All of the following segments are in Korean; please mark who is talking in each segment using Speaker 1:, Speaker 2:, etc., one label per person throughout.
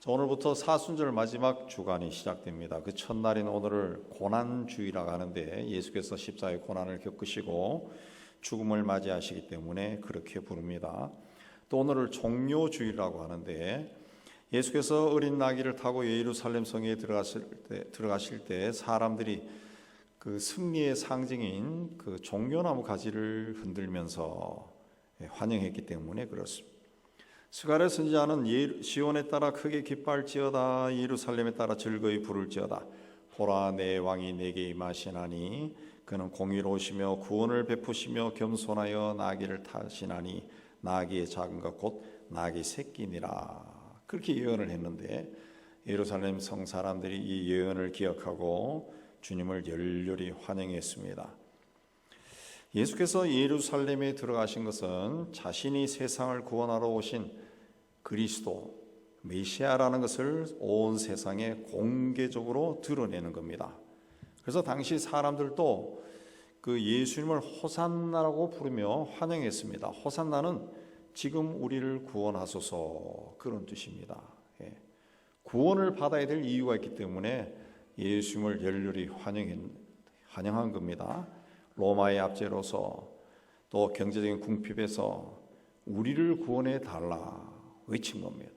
Speaker 1: 자, 오늘부터 사순절 마지막 주간이 시작됩니다. 그 첫날인 오늘을 고난주의라고 하는데 예수께서 십자가의 고난을 겪으시고 죽음을 맞이하시기 때문에 그렇게 부릅니다. 또 오늘을 종료주의라고 하는데 예수께서 어린 나귀를 타고 예루살렘 성에 들어가실 때 사람들이 그 승리의 상징인 그 종려나무 가지를 흔들면서 환영했기 때문에 그렇습니다. 스가랴 선지자는 시온에 따라 크게 기뻐할지어다, 예루살렘에 따라 즐거이 부를지어다. 보라, 내 왕이 내게 임하시나니 그는 공의로우시며 구원을 베푸시며 겸손하여 나귀를 타시나니 나귀의 작은 것 곧 나귀 새끼니라. 그렇게 예언을 했는데 예루살렘 성 사람들이 이 예언을 기억하고 주님을 열렬히 환영했습니다. 예수께서 예루살렘에 들어가신 것은 자신이 세상을 구원하러 오신 그리스도 메시아라는 것을 온 세상에 공개적으로 드러내는 겁니다. 그래서 당시 사람들도 그 예수님을 호산나라고 부르며 환영했습니다. 호산나는 지금 우리를 구원하소서 그런 뜻입니다. 구원을 받아야 될 이유가 있기 때문에 예수님을 열렬히 환영한 겁니다. 로마의 압제로서 또 경제적인 궁핍에서 우리를 구원해 달라 외친 겁니다.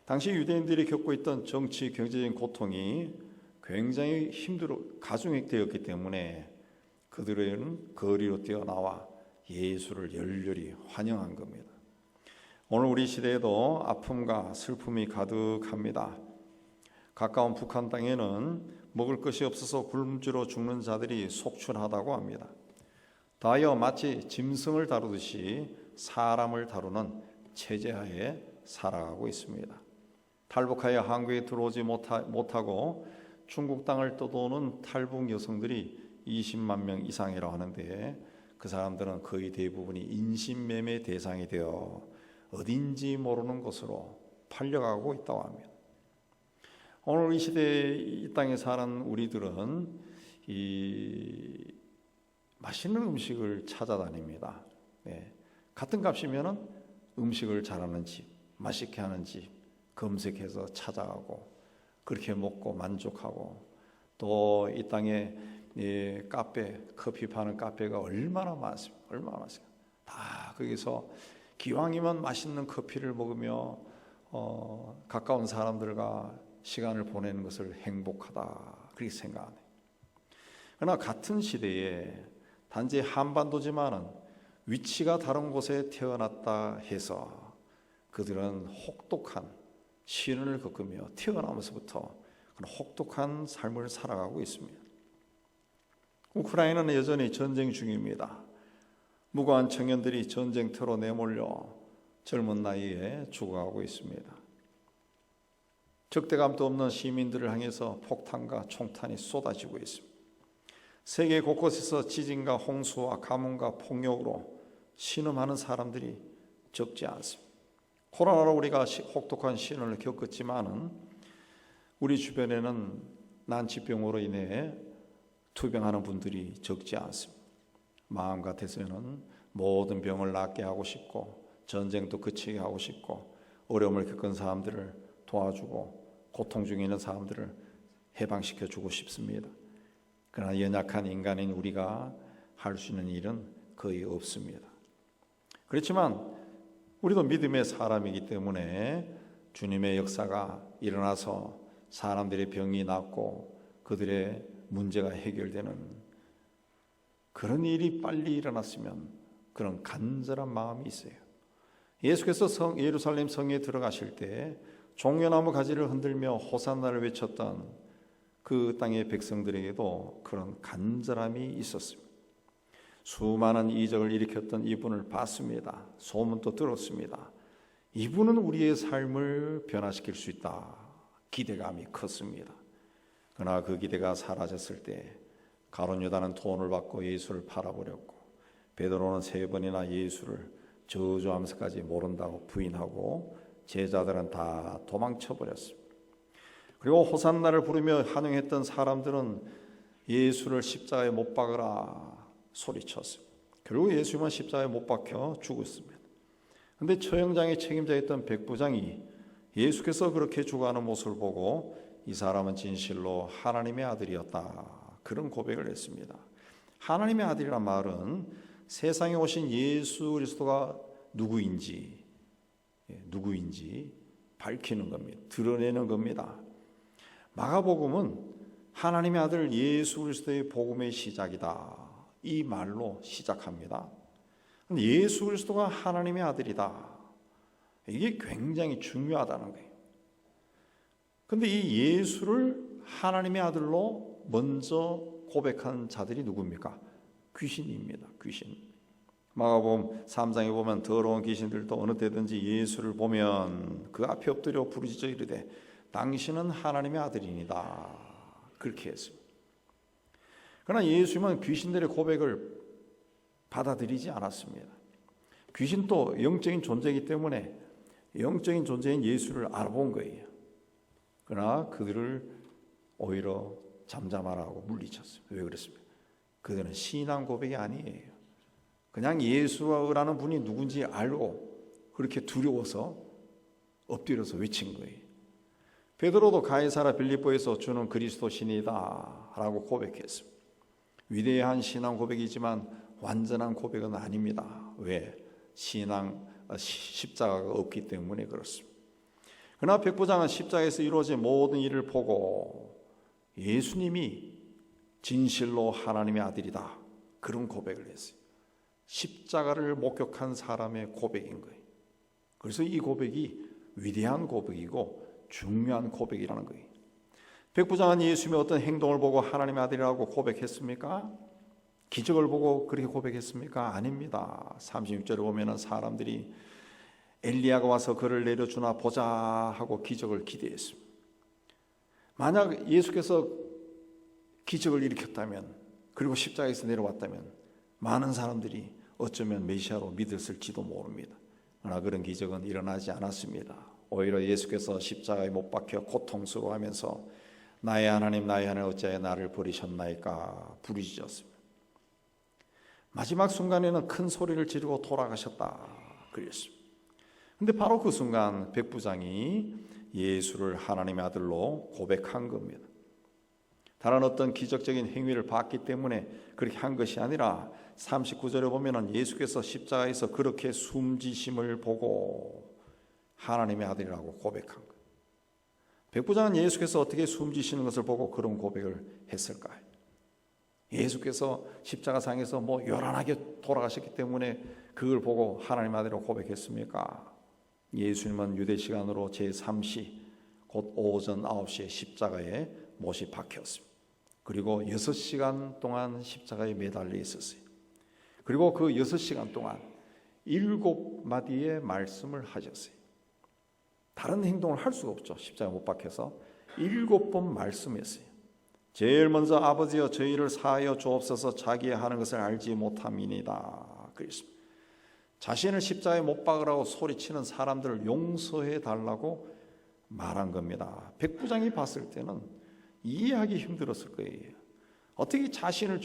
Speaker 1: 당시 유대인들이 겪고 있던 정치, 경제적인 고통이 굉장히 가중되었기 때문에 그들은 거리로 뛰어나와 예수를 열렬히 환영한 겁니다. 오늘 우리 시대에도 아픔과 슬픔이 가득합니다. 가까운 북한 땅에는 먹을 것이 없어서 굶주려 죽는 자들이 속출하다고 합니다. 다여 마치 짐승을 다루듯이 사람을 다루는 체제하에 살아가고 있습니다. 탈북하여 한국에 들어오지 못하고 중국 땅을 떠도는 탈북 여성들이 20만 명 이상이라고 하는데 그 사람들은 거의 대부분이 인신매매 대상이 되어 어딘지 모르는 곳으로 팔려가고 있다고 합니다. 오늘 이 시대에 이 땅에 사는 우리들은 이 맛있는 음식을 찾아다닙니다. 같은 값이면 음식을 잘하는 집, 맛있게 하는 집 검색해서 찾아가고 그렇게 먹고 만족하고 또 이 땅에 카페, 커피 파는 카페가 얼마나 많습니까? 얼마나 많습니까? 다 거기서 기왕이면 맛있는 커피를 먹으며 가까운 사람들과 시간을 보내는 것을 행복하다 그렇게 생각하네요. 그러나 같은 시대에 단지 한반도지만은 위치가 다른 곳에 태어났다 해서 그들은 혹독한 시련을 겪으며 태어나면서부터 그런 혹독한 삶을 살아가고 있습니다. 우크라이나는 여전히 전쟁 중입니다. 무고한 청년들이 전쟁터로 내몰려 젊은 나이에 죽어가고 있습니다. 적대감도 없는 시민들을 향해서 폭탄과 총탄이 쏟아지고 있습니다. 세계 곳곳에서 지진과 홍수와 가뭄과 폭력으로 신음하는 사람들이 적지 않습니다. 코로나로 우리가 혹독한 시련을 겪었지만은 우리 주변에는 난치병으로 인해 투병하는 분들이 적지 않습니다. 마음 같아서는 모든 병을 낫게 하고 싶고 전쟁도 그치게 하고 싶고 어려움을 겪은 사람들을 도와주고 고통 중에 있는 사람들을 해방시켜 주고 싶습니다. 그러나 연약한 인간인 우리가 할 수 있는 일은 거의 없습니다. 그렇지만 우리도 믿음의 사람이기 때문에 주님의 역사가 일어나서 사람들의 병이 낫고 그들의 문제가 해결되는 그런 일이 빨리 일어났으면 그런 간절한 마음이 있어요. 예수께서 예루살렘 성에 들어가실 때 종려나무 가지를 흔들며 호산나를 외쳤던 그 땅의 백성들에게도 그런 간절함이 있었습니다. 수많은 이적을 일으켰던 이분을 봤습니다. 소문도 들었습니다. 이분은 우리의 삶을 변화시킬 수 있다. 기대감이 컸습니다. 그러나 그 기대가 사라졌을 때 가룟 유다는 돈을 받고 예수를 팔아버렸고 베드로는 3번이나 예수를 저주하면서까지 모른다고 부인하고 제자들은 다 도망쳐버렸습니다. 그리고 호산나를 부르며 환영했던 사람들은 예수를 십자가에 못 박으라 소리쳤습니다. 결국 예수님은 십자가에 못 박혀 죽었습니다. 그런데 처형장의 책임자였던 백부장이 예수께서 그렇게 죽어가는 모습을 보고 이 사람은 진실로 하나님의 아들이었다, 그런 고백을 했습니다. 하나님의 아들이란 말은 세상에 오신 예수 그리스도가 누구인지 밝히는 겁니다. 드러내는 겁니다. 마가복음은 하나님의 아들 예수 그리스도의 복음의 시작이다, 이 말로 시작합니다. 예수 그리스도가 하나님의 아들이다, 이게 굉장히 중요하다는 거예요. 그런데 이 예수를 하나님의 아들로 먼저 고백한 자들이 누굽니까? 귀신입니다. 귀신. 마가복음 3장에 보면 더러운 귀신들도 어느 때든지 예수를 보면 그 앞에 엎드려 부르짖어 이르되 당신은 하나님의 아들이니다, 그렇게 했습니다. 그러나 예수님은 귀신들의 고백을 받아들이지 않았습니다. 귀신도 영적인 존재이기 때문에 영적인 존재인 예수를 알아본 거예요. 그러나 그들을 오히려 잠잠하라고 물리쳤습니다. 왜 그랬습니까? 그들은 신앙 고백이 아니에요. 그냥 예수라는 분이 누군지 알고 그렇게 두려워서 엎드려서 외친 거예요. 베드로도 가이사라 빌립보에서 주는 그리스도시니다 라고 고백했습니다. 위대한 신앙 고백이지만 완전한 고백은 아닙니다. 왜? 십자가가 없기 때문에 그렇습니다. 그러나 백부장은 십자가에서 이루어진 모든 일을 보고 예수님이 진실로 하나님의 아들이다, 그런 고백을 했어요. 십자가를 목격한 사람의 고백인 거예요. 그래서 이 고백이 위대한 고백이고 중요한 고백이라는 거예요. 백부장은 예수님의 어떤 행동을 보고 하나님의 아들이라고 고백했습니까? 기적을 보고 그렇게 고백했습니까? 아닙니다. 36절에 보면 사람들이 엘리야가 와서 그를 내려주나 보자 하고 기적을 기대했습니다. 만약 예수께서 기적을 일으켰다면, 그리고 십자가에서 내려왔다면 많은 사람들이 어쩌면 메시아로 믿었을지도 모릅니다. 그러나 그런 기적은 일어나지 않았습니다. 오히려 예수께서 십자가에 못 박혀 고통스러워하면서 나의 하나님 어찌하여 나를 버리셨나이까 부르짖었습니다. 마지막 순간에는 큰 소리를 지르고 돌아가셨다, 그랬습니다. 근데 바로 그 순간 백부장이 예수를 하나님의 아들로 고백한 겁니다. 다른 어떤 기적적인 행위를 봤기 때문에 그렇게 한 것이 아니라 39절에 보면 예수께서 십자가에서 그렇게 숨지심을 보고 하나님의 아들이라고 고백한 거예요. 백부장은 예수께서 어떻게 숨지시는 것을 보고 그런 고백을 했을까요? 예수께서 십자가상에서 요란하게 돌아가셨기 때문에 그걸 보고 하나님의 아들이라고 고백했습니까? 예수님은 유대 시간으로 제3시 곧 오전 9시에 십자가에 못이 박혔습니다. 그리고 6시간 동안 십자가에 매달려 있었어요. 그리고 그 6시간 동안 7마디의 말씀을 하셨어요. 다른 행동을 할 수가 없죠. 십자가에 못 박혀서 7번 말씀했어요. 제일 먼저 아버지여 저희를 사하여 주옵소서, 자기의 하는 것을 알지 못함이니이다, 그랬습니다. 자신을 십자가에 못 박으라고 소리치는 사람들을 용서해 달라고 말한 겁니다. 백부장이 봤을 때는 이해하기 힘들었을 거예요. 어떻게 자신을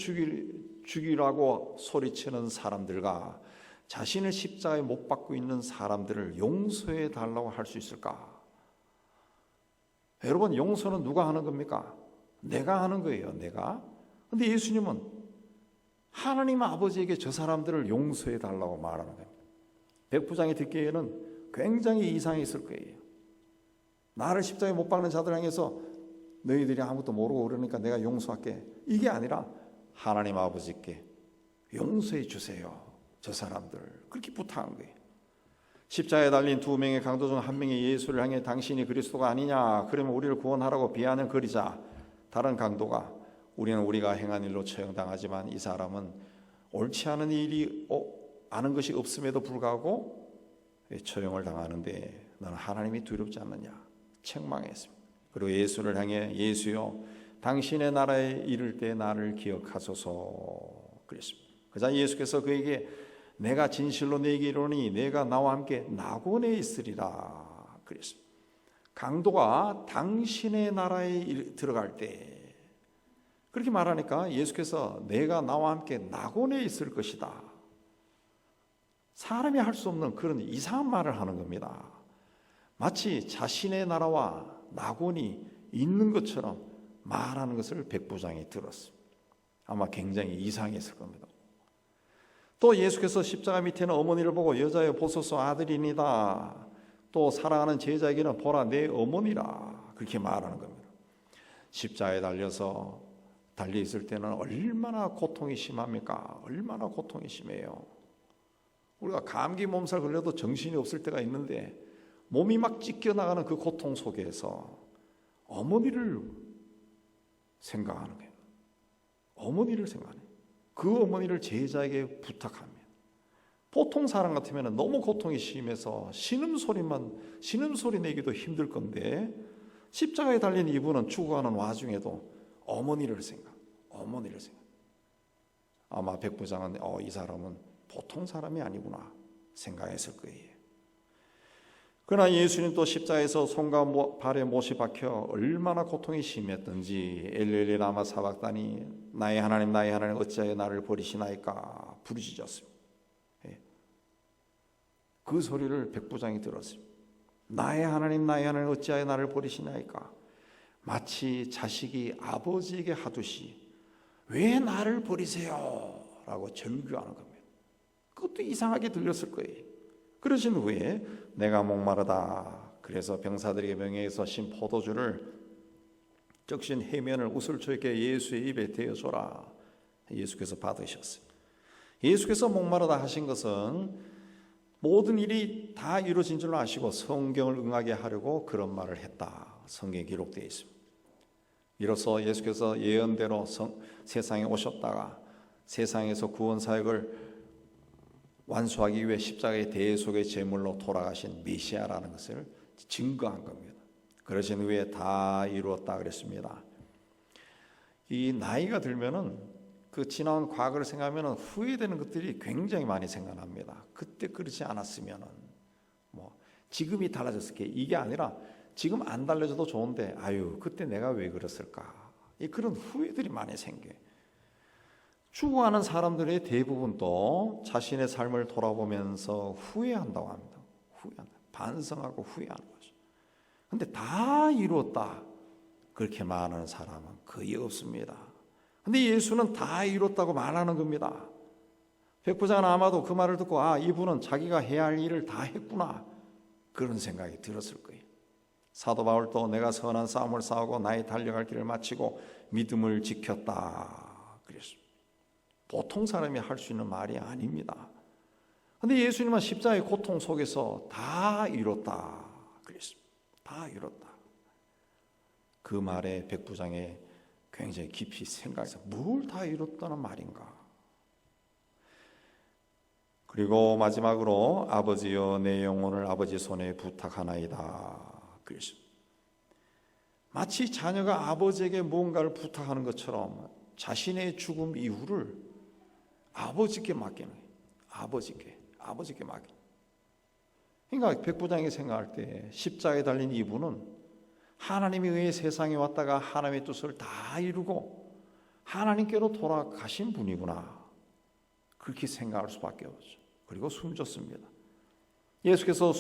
Speaker 1: 죽이라고 소리치는 사람들과 자신을 십자가에 못 박고 있는 사람들을 용서해 달라고 할 수 있을까? 여러분, 용서는 누가 하는 겁니까? 내가 하는 거예요. 내가. 근데 예수님은 하나님 아버지에게 저 사람들을 용서해 달라고 말하는 겁니다. 백부장이 듣기에는 굉장히 이상했을 거예요. 나를 십자가에 못 박는 자들 향해서 너희들이 아무것도 모르고 그러니까 내가 용서할게, 이게 아니라 하나님 아버지께 용서해 주세요, 저 사람들, 그렇게 부탁한 거예요. 십자가에 달린 2명의 강도 중 1명이 예수를 향해 당신이 그리스도가 아니냐, 그러면 우리를 구원하라고 비아냥거리자 다른 강도가 우리는 우리가 행한 일로 처형당하지만 이 사람은 옳지 않은 일이 아는 것이 없음에도 불구하고 처형을 당하는데 너는 하나님이 두렵지 않느냐, 책망했습니다. 그리고 예수를 향해 예수여 당신의 나라에 이를 때 나를 기억하소서 그랬습니다. 그러자 예수께서 그에게 내가 진실로 네게 이르노니 내가 나와 함께 낙원에 있으리라 그랬습니다. 강도가 당신의 나라에 들어갈 때 그렇게 말하니까 예수께서 내가 나와 함께 낙원에 있을 것이다, 사람이 할 수 없는 그런 이상한 말을 하는 겁니다. 마치 자신의 나라와 낙원이 있는 것처럼 말하는 것을 백부장이 들었습니다. 아마 굉장히 이상했을 겁니다. 또 예수께서 십자가 밑에는 어머니를 보고 여자여 보소서 아들이니다. 또 사랑하는 제자에게는 보라 내 어머니라. 그렇게 말하는 겁니다. 십자가에 달려 있을 때는 얼마나 고통이 심합니까? 얼마나 고통이 심해요. 우리가 감기 몸살 걸려도 정신이 없을 때가 있는데 몸이 막 찢겨나가는 그 고통 속에서 어머니를 생각하는 거예요. 어머니를 생각해요. 그 어머니를 제자에게 부탁합니다. 보통 사람 같으면 너무 고통이 심해서 신음소리 내기도 힘들 건데 십자가에 달린 이분은 죽어가는 와중에도 어머니를 생각. 아마 백부장은 이 사람은 보통 사람이 아니구나 생각했을 거예요. 그러나 예수님 또 십자가에서 손과 발에 못이 박혀 얼마나 고통이 심했던지 엘리 라마 사박다니 나의 하나님 어찌하여 나를 버리시나이까 부르짖었습니다. 그 소리를 백부장이 들었습니다. 나의 하나님 어찌하여 나를 버리시나이까. 마치 자식이 아버지에게 하듯이 왜 나를 버리세요? 라고 절규하는 겁니다. 그것도 이상하게 들렸을 거예요. 그러신 후에 내가 목마르다. 그래서 병사들에게 명령해서 신 포도주를 적신 해면을 우슬초있게 예수의 입에 대어줘라. 예수께서 받으셨어요. 예수께서 목마르다 하신 것은 모든 일이 다 이루어진 줄로 아시고 성경을 응하게 하려고 그런 말을 했다. 성경에 기록되어 있습니다. 이로써 예수께서 예언대로 세상에 오셨다가 세상에서 구원 사역을 완수하기 위해 십자가의 대속의 제물로 돌아가신 메시아라는 것을 증거한 겁니다. 그러신 후에 다 이루었다 그랬습니다. 이 나이가 들면은 그 지나온 과거를 생각하면 후회되는 것들이 굉장히 많이 생각납니다. 그때 그렇지 않았으면은 지금이 달라졌을 게 이게 아니라 지금 안 달라져도 좋은데 그때 내가 왜 그랬을까? 그런 후회들이 많이 생겨요. 죽어가는 사람들의 대부분도 자신의 삶을 돌아보면서 후회한다고 합니다. 반성하고 후회하는 거죠. 근데 다 이루었다 그렇게 말하는 사람은 거의 없습니다. 근데 예수는 다 이뤘다고 말하는 겁니다. 백부장은 아마도 그 말을 듣고 이분은 자기가 해야 할 일을 다 했구나 그런 생각이 들었을 거예요. 사도 바울도 내가 선한 싸움을 싸우고 나의 달려갈 길을 마치고 믿음을 지켰다 그랬습니다. 보통 사람이 할 수 있는 말이 아닙니다. 그런데 예수님은 십자가의 고통 속에서 다 이뤘다 그랬습니다. 다 이뤘다. 그 말에 백부장의 굉장히 깊이 생각해서 뭘 다 이뤘다는 말인가. 그리고 마지막으로 아버지여 내 영혼을 아버지 손에 부탁하나이다 그랬습니다. 마치 자녀가 아버지에게 무언가를 부탁하는 것처럼 자신의 죽음 이후를 아버지께 맡기는 거예요. 아버지께 맡기는. 그러니까 백부장이 생각할 때 십자가에 달린 이분은 하나님에 의해 세상에 왔다가 하나님의 뜻을 다 이루고 하나님께로 돌아가신 분이구나 그렇게 생각할 수밖에 없죠. 그리고 숨졌습니다. 예수께서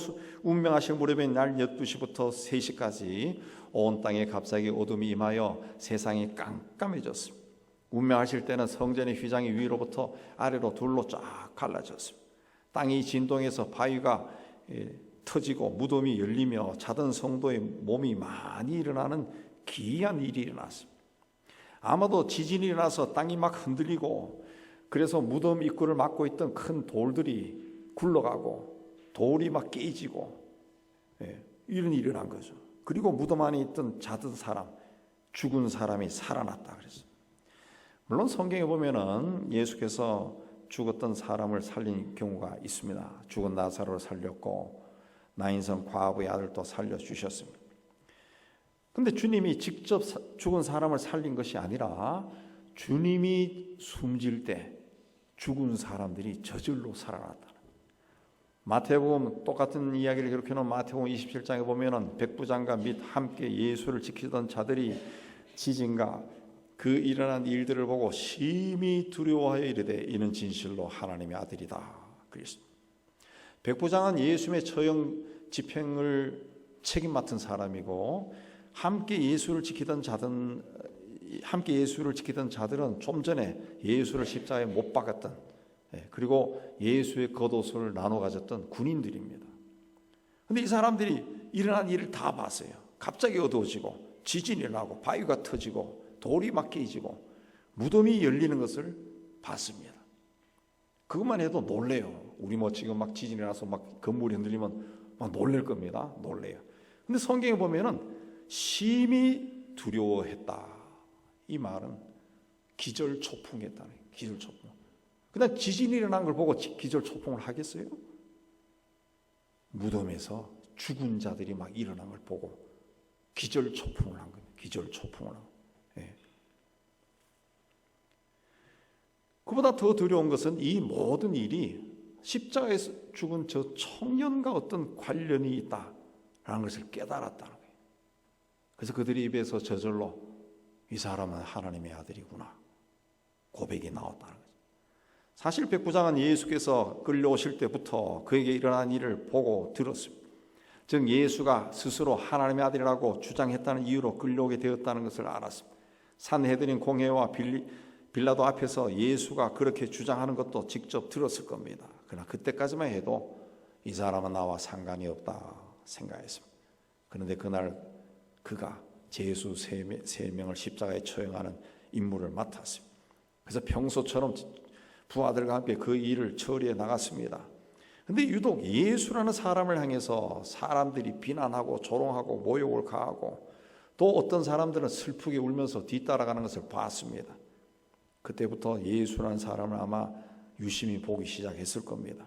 Speaker 1: 운명하실 무렵에 날 12시부터 3시까지 온 땅에 갑자기 어둠이 임하여 세상이 깜깜해졌습니다. 운명하실 때는 성전의 휘장이 위로부터 아래로 둘로 쫙 갈라졌습니다. 땅이 진동해서 바위가 터지고 무덤이 열리며 자던 성도의 몸이 많이 일어나는 기이한 일이 일어났습니다. 아마도 지진이 일어나서 땅이 막 흔들리고 그래서 무덤 입구를 막고 있던 큰 돌들이 굴러가고 돌이 막 깨지고 이런 일이 일어난 거죠. 그리고 무덤 안에 있던 자던 사람, 죽은 사람이 살아났다 그랬어요. 물론 성경에 보면은 예수께서 죽었던 사람을 살린 경우가 있습니다. 죽은 나사로를 살렸고 나인성 과부의 아들도 살려주셨습니다. 근데 주님이 직접 죽은 사람을 살린 것이 아니라 주님이 숨질 때 죽은 사람들이 저절로 살아났다. 마태복음 똑같은 이야기를 기록해놓은 마태복음 27장에 보면은 백부장과 및 함께 예수를 지키던 자들이 지진과 그 일어난 일들을 보고 심히 두려워하여 이르되 이는 진실로 하나님의 아들이다 그랬습니다. 백부장은 예수님의 처형 집행을 책임 맡은 사람이고, 함께 예수를 지키던 자들은 좀 전에 예수를 십자가에 못 박았던, 그리고 예수의 겉옷을 나눠 가졌던 군인들입니다. 근데 이 사람들이 일어난 일을 다 봤어요. 갑자기 어두워지고 지진이 나고 바위가 터지고 돌이 막 깨지고 무덤이 열리는 것을 봤습니다. 그것만 해도 놀래요. 우리 지금 막 지진이 나서 막 건물이 흔들리면 막 놀랄 겁니다. 놀래요. 근데 성경에 보면은 심히 두려워했다. 이 말은 기절초풍했다는 거예요. 기절초풍. 그냥 지진이 일어난 걸 보고 기절초풍을 하겠어요? 무덤에서 죽은 자들이 막 일어난 걸 보고 기절초풍을 한 거예요. 기절초풍을 한 거예요. 그보다 더 두려운 것은 이 모든 일이 십자가에서 죽은 저 청년과 어떤 관련이 있다라는 것을 깨달았다는 거예요. 그래서 그들의 입에서 저절로 이 사람은 하나님의 아들이구나 고백이 나왔다는 거죠. 사실 백부장은 예수께서 끌려오실 때부터 그에게 일어난 일을 보고 들었습니다. 즉 예수가 스스로 하나님의 아들이라고 주장했다는 이유로 끌려오게 되었다는 것을 알았습니다. 산헤드린 공회와 빌라도 앞에서 예수가 그렇게 주장하는 것도 직접 들었을 겁니다. 그러나 그때까지만 해도 이 사람은 나와 상관이 없다 생각했습니다. 그런데 그날 그가 제수 세 명을 십자가에 처형하는 임무를 맡았습니다. 그래서 평소처럼 부하들과 함께 그 일을 처리해 나갔습니다. 근데 유독 예수라는 사람을 향해서 사람들이 비난하고 조롱하고 모욕을 가하고 또 어떤 사람들은 슬프게 울면서 뒤따라가는 것을 봤습니다. 그때부터 예수라는 사람을 아마 유심히 보기 시작했을 겁니다.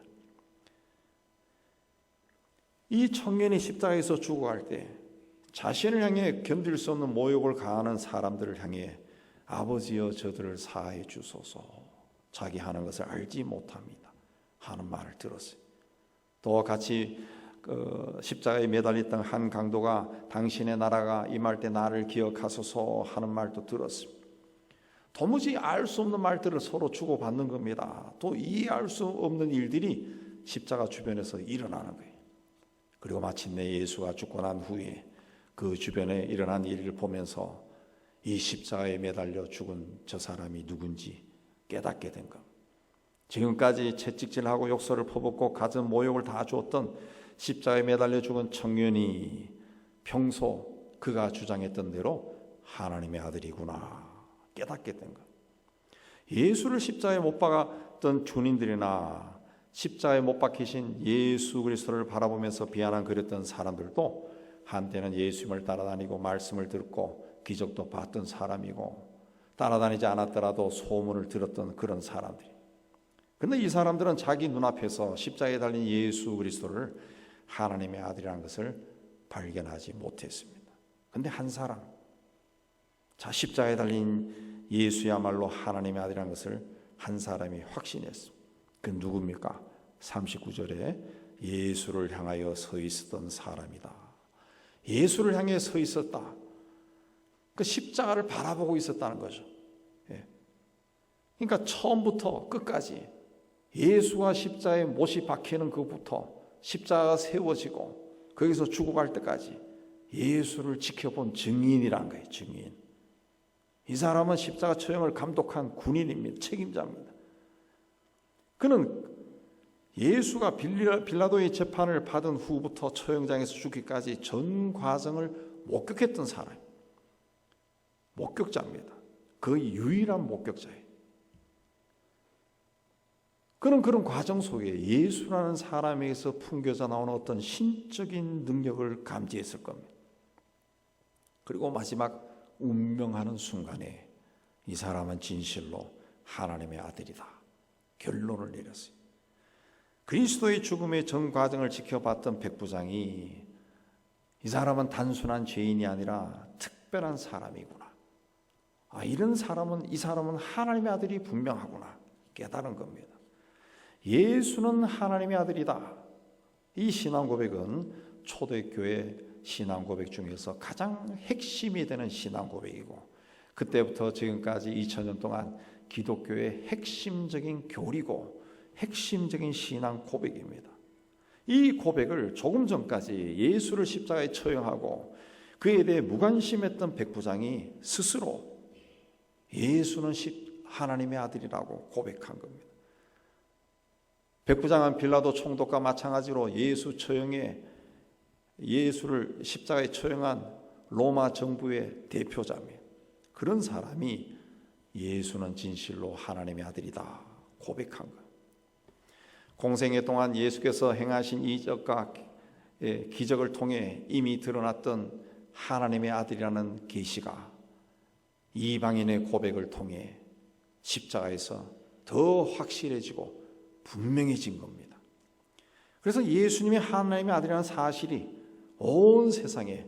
Speaker 1: 이 청년이 십자가에서 죽어갈 때 자신을 향해 견딜 수 없는 모욕을 가하는 사람들을 향해 아버지여 저들을 사하여 주소서, 자기 하는 것을 알지 못합니다 하는 말을 들었어요. 또 같이 십자가에 매달렸던 한 강도가 당신의 나라가 임할 때 나를 기억하소서 하는 말도 들었습니다. 도무지 알 수 없는 말들을 서로 주고받는 겁니다. 또 이해할 수 없는 일들이 십자가 주변에서 일어나는 거예요. 그리고 마침내 예수가 죽고 난 후에 그 주변에 일어난 일을 보면서 이 십자가에 매달려 죽은 저 사람이 누군지 깨닫게 된 것. 지금까지 채찍질하고 욕설을 퍼붓고 갖은 모욕을 다 주었던 십자가에 매달려 죽은 청년이 평소 그가 주장했던 대로 하나님의 아들이구나 깨닫게 된 것. 예수를 십자가에 못 박았던 군인들이나 십자가에 못 박히신 예수 그리스도를 바라보면서 비아난 그랬던 사람들도 한때는 예수님을 따라다니고 말씀을 듣고 기적도 봤던 사람이고 따라다니지 않았더라도 소문을 들었던 그런 사람들이. 그런데 이 사람들은 자기 눈앞에서 십자가에 달린 예수 그리스도를 하나님의 아들이라는 것을 발견하지 못했습니다. 그런데 한 사람, 십자가에 달린 예수야말로 하나님의 아들이라는 것을 한 사람이 확신했습니다. 그 누굽니까? 39절에 예수를 향하여 서 있었던 사람이다. 예수를 향해 서 있었다. 그 십자가를 바라보고 있었다는 거죠. 그러니까 처음부터 끝까지 예수가 십자가에 못이 박히는 그부터 십자가가 세워지고 거기서 죽어갈 때까지 예수를 지켜본 증인이란 거예요. 증인. 이 사람은 십자가 처형을 감독한 군인입니다. 책임자입니다. 그는 예수가 빌라도의 재판을 받은 후부터 처형장에서 죽기까지 전 과정을 목격했던 사람, 목격자입니다. 그 유일한 목격자예요. 그는 그런 과정 속에 예수라는 사람에게서 풍겨져 나오는 어떤 신적인 능력을 감지했을 겁니다. 그리고 마지막 운명하는 순간에 이 사람은 진실로 하나님의 아들이다 결론을 내렸어요. 그리스도의 죽음의 전 과정을 지켜봤던 백부장이 이 사람은 단순한 죄인이 아니라 특별한 사람이구나, 이런 사람은, 이 사람은 하나님의 아들이 분명하구나 깨달은 겁니다. 예수는 하나님의 아들이다. 이 신앙 고백은 초대교회 신앙 고백 중에서 가장 핵심이 되는 신앙 고백이고, 그때부터 지금까지 2000년 동안 기독교의 핵심적인 교리고 핵심적인 신앙 고백입니다. 이 고백을 조금 전까지 예수를 십자가에 처형하고 그에 대해 무관심했던 백부장이 스스로 예수는 하나님의 아들이라고 고백한 겁니다. 백부장은 빌라도 총독과 마찬가지로 예수를 십자가에 처형한 로마 정부의 대표자입니다. 그런 사람이 예수는 진실로 하나님의 아들이다 고백한 거예요. 공생애 동안 예수께서 행하신 이적과 기적을 통해 이미 드러났던 하나님의 아들이라는 계시가 이방인의 고백을 통해 십자가에서 더 확실해지고 분명해진 겁니다. 그래서 예수님이 하나님의 아들이라는 사실이 온 세상에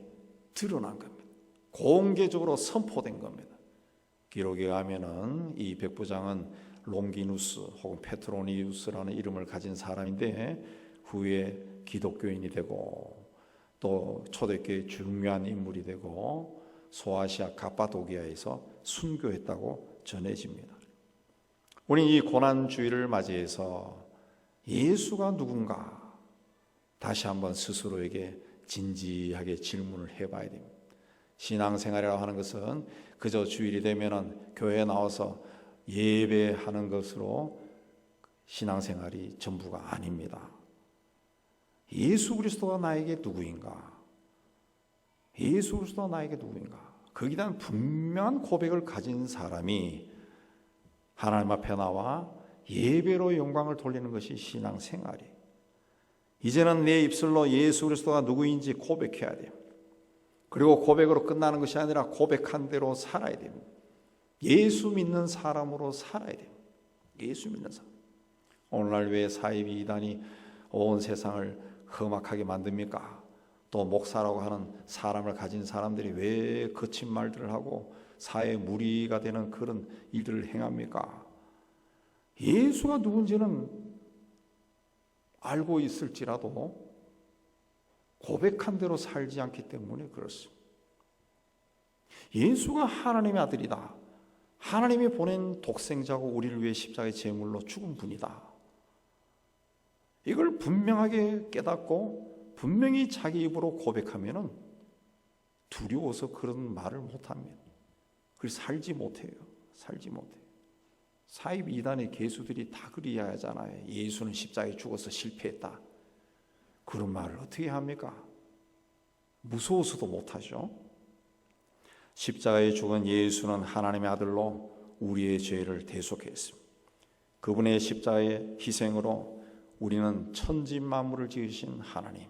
Speaker 1: 드러난 겁니다. 공개적으로 선포된 겁니다. 기록에 가면은 이 백부장은 롱기누스 혹은 페트로니우스라는 이름을 가진 사람인데 후에 기독교인이 되고 또 초대교회의 중요한 인물이 되고 소아시아 갑바도기아에서 순교했다고 전해집니다. 우리 이 고난주의를 맞이해서 예수가 누군가 다시 한번 스스로에게 진지하게 질문을 해봐야 됩니다. 신앙생활이라고 하는 것은 그저 주일이 되면은 교회에 나와서 예배하는 것으로 신앙생활이 전부가 아닙니다. 예수 그리스도가 나에게 누구인가? 예수 그리스도가 나에게 누구인가? 거기에 대한 분명한 고백을 가진 사람이 하나님 앞에 나와 예배로 영광을 돌리는 것이 신앙생활이에요. 이제는 내 입술로 예수 그리스도가 누구인지 고백해야 돼요. 그리고 고백으로 끝나는 것이 아니라 고백한 대로 살아야 됩니다. 예수 믿는 사람으로 살아야 돼요. 예수 믿는 사람. 오늘날 왜 사이비 이단이 온 세상을 험악하게 만듭니까? 또 목사라고 하는 사람을 가진 사람들이 왜 거친 말들을 하고 사회 무리가 되는 그런 일들을 행합니까? 예수가 누군지는 알고 있을지라도 고백한 대로 살지 않기 때문에 그렇습니다. 예수가 하나님의 아들이다. 하나님이 보낸 독생자고 우리를 위해 십자가의 제물로 죽은 분이다. 이걸 분명하게 깨닫고 분명히 자기 입으로 고백하면은 두려워서 그런 말을 못합니다. 그래서 살지 못해요. 살지 못해요. 사입 이단의 개수들이 다 그리야 하잖아요. 예수는 십자가에 죽어서 실패했다. 그런 말을 어떻게 합니까? 무서워서도 못하죠. 십자가에 죽은 예수는 하나님의 아들로 우리의 죄를 대속했습니다. 그분의 십자가의 희생으로 우리는 천지 만물을 지으신 하나님,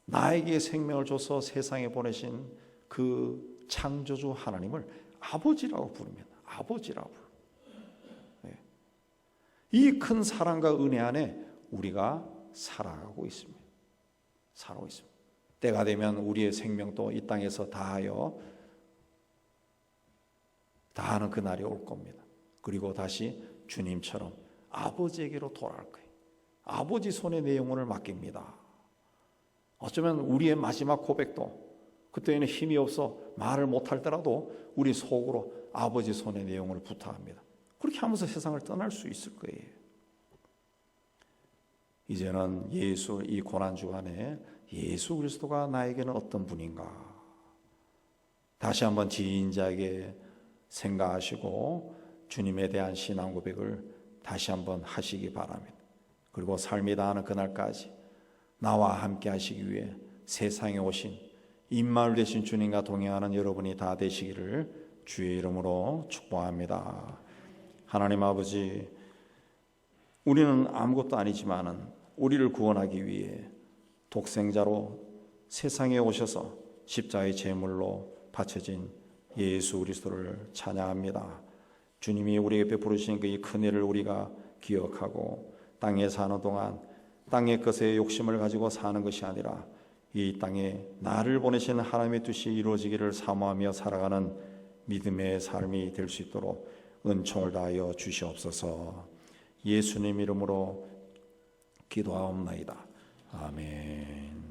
Speaker 1: 나에게 생명을 줘서 세상에 보내신 그 창조주 하나님을 아버지라고 부릅니다. 아버지라고 불러요. 이 큰 사랑과 은혜 안에 우리가 살아가고 있습니다. 살아가고 있습니다. 때가 되면 우리의 생명도 이 땅에서 다하는 그날이 올 겁니다. 그리고 다시 주님처럼 아버지에게로 돌아갈 거예요. 아버지 손에 내 영혼을 맡깁니다. 어쩌면 우리의 마지막 고백도 그때에는 힘이 없어 말을 못할 때라도 우리 속으로 아버지 손에 내 영혼을 부탁합니다. 그렇게 하면서 세상을 떠날 수 있을 거예요. 이제는 이 고난 주간에 예수 그리스도가 나에게는 어떤 분인가 다시 한번 진지하게 생각하시고 주님에 대한 신앙 고백을 다시 한번 하시기 바랍니다. 그리고 삶이 다하는 그날까지 나와 함께 하시기 위해 세상에 오신 임마누엘 되신 주님과 동행하는 여러분이 다 되시기를 주의 이름으로 축복합니다. 하나님 아버지, 우리는 아무것도 아니지만은 우리를 구원하기 위해 독생자로 세상에 오셔서 십자가의 제물로 바쳐진 예수 그리스도를 찬양합니다. 주님이 우리에게 베푸신 그 큰 일을 우리가 기억하고 땅에 사는 동안 땅의 것에 욕심을 가지고 사는 것이 아니라 이 땅에 나를 보내신 하나님의 뜻이 이루어지기를 사모하며 살아가는 믿음의 삶이 될 수 있도록 은총을 다하여 주시옵소서. 예수님 이름으로 기도하옵나이다. 아멘.